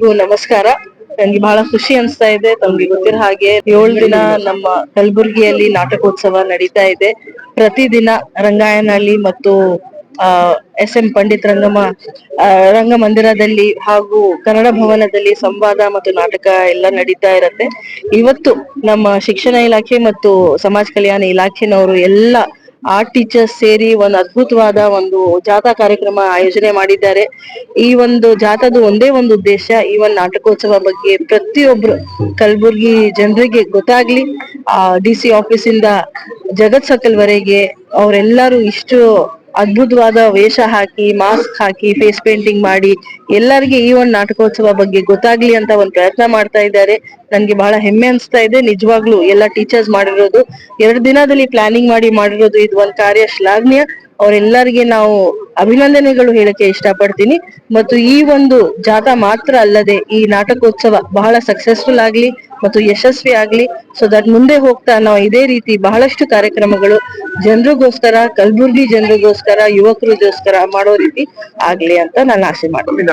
ನಮಸ್ಕಾರ. ನನ್ಗೆ ಬಹಳ ಖುಷಿ ಅನ್ಸ್ತಾ ಇದೆ. ತಮ್ಗೆ ಗೊತ್ತಿರೋ ಹಾಗೆ 7 ದಿನ ನಮ್ಮ ಕಲಬುರಗಿಯಲ್ಲಿ ನಾಟಕೋತ್ಸವ ನಡೀತಾ ಇದೆ. ಪ್ರತಿದಿನ ರಂಗಾಯನಹಳ್ಳಿ ಮತ್ತು ಆ ಎಸ್.ಎಂ. ಪಂಡಿತ್ ರಂಗಮಂದಿರದಲ್ಲಿ ಹಾಗೂ ಕನ್ನಡ ಭವನದಲ್ಲಿ ಸಂವಾದ ಮತ್ತು ನಾಟಕ ಎಲ್ಲ ನಡೀತಾ ಇರತ್ತೆ. ಇವತ್ತು ನಮ್ಮ ಶಿಕ್ಷಣ ಇಲಾಖೆ ಮತ್ತು ಸಮಾಜ ಕಲ್ಯಾಣ ಇಲಾಖೆನವರು ಎಲ್ಲ ಆರ್ಟ್ ಟೀಚರ್ಸ್ ಸೇರಿ ಒಂದು ಅದ್ಭುತವಾದ ಒಂದು ಜಾಥಾ ಕಾರ್ಯಕ್ರಮ ಆಯೋಜನೆ ಮಾಡಿದ್ದಾರೆ. ಈ ಒಂದು ಜಾಥಾದ ಒಂದೇ ಒಂದು ಉದ್ದೇಶ, ಈ ಒಂದು ನಾಟಕೋತ್ಸವ ಬಗ್ಗೆ ಪ್ರತಿಯೊಬ್ರು ಕಲಬುರ್ಗಿ ಜನರಿಗೆ ಗೊತ್ತಾಗ್ಲಿ. DC ಆಫೀಸ್ ಇಂದ ಜಗತ್ ಸರ್ಕಲ್ ವರೆಗೆ ಅವರೆಲ್ಲರೂ ಇಷ್ಟು ಅದ್ಭುತವಾದ ವೇಷ ಹಾಕಿ, ಮಾಸ್ಕ್ ಹಾಕಿ, ಫೇಸ್ ಪೇಂಟಿಂಗ್ ಮಾಡಿ ಎಲ್ಲರಿಗೆ ಈ ಒಂದು ನಾಟಕೋತ್ಸವ ಬಗ್ಗೆ ಗೊತ್ತಾಗ್ಲಿ ಅಂತ ಒಂದು ಪ್ರಯತ್ನ ಮಾಡ್ತಾ ಇದ್ದಾರೆ. ನನ್ಗೆ ಬಹಳ ಹೆಮ್ಮೆ ಅನ್ಸ್ತಾ ಇದೆ. ನಿಜವಾಗ್ಲೂ ಎಲ್ಲ ಟೀಚರ್ಸ್ ಮಾಡಿರೋದು 2 ದಿನದಲ್ಲಿ ಪ್ಲಾನಿಂಗ್ ಮಾಡಿರೋದು ಇದು ಒಂದು ಕಾರ್ಯ ಶ್ಲಾಘನೀಯ. ಅವರೆಲ್ಲರಿಗೆ ನಾವು ಅಭಿನಂದನೆಗಳು ಹೇಳಕ್ಕೆ ಇಷ್ಟಪಡ್ತೀನಿ. ಮತ್ತು ಈ ಒಂದು ಜಾಥಾ ಮಾತ್ರ ಅಲ್ಲದೆ ಈ ನಾಟಕೋತ್ಸವ ಬಹಳ ಸಕ್ಸಸ್ಫುಲ್ ಆಗ್ಲಿ ಮತ್ತು ಯಶಸ್ವಿ ಆಗ್ಲಿ. ಸೊ ದಟ್ ಮುಂದೆ ಹೋಗ್ತಾ ನಾವು ಇದೇ ರೀತಿ ಬಹಳಷ್ಟು ಕಾರ್ಯಕ್ರಮಗಳು ಜನರಿಗೋಸ್ಕರ, ಕಲಬುರ್ಗಿ ಜನರಿಗೋಸ್ಕರ, ಯುವಕರಿಗೋಸ್ಕರ ಮಾಡೋ ರೀತಿ ಆಗ್ಲಿ ಅಂತ ನಾನು ಆಸೆ ಮಾಡ್ತೀನಿ.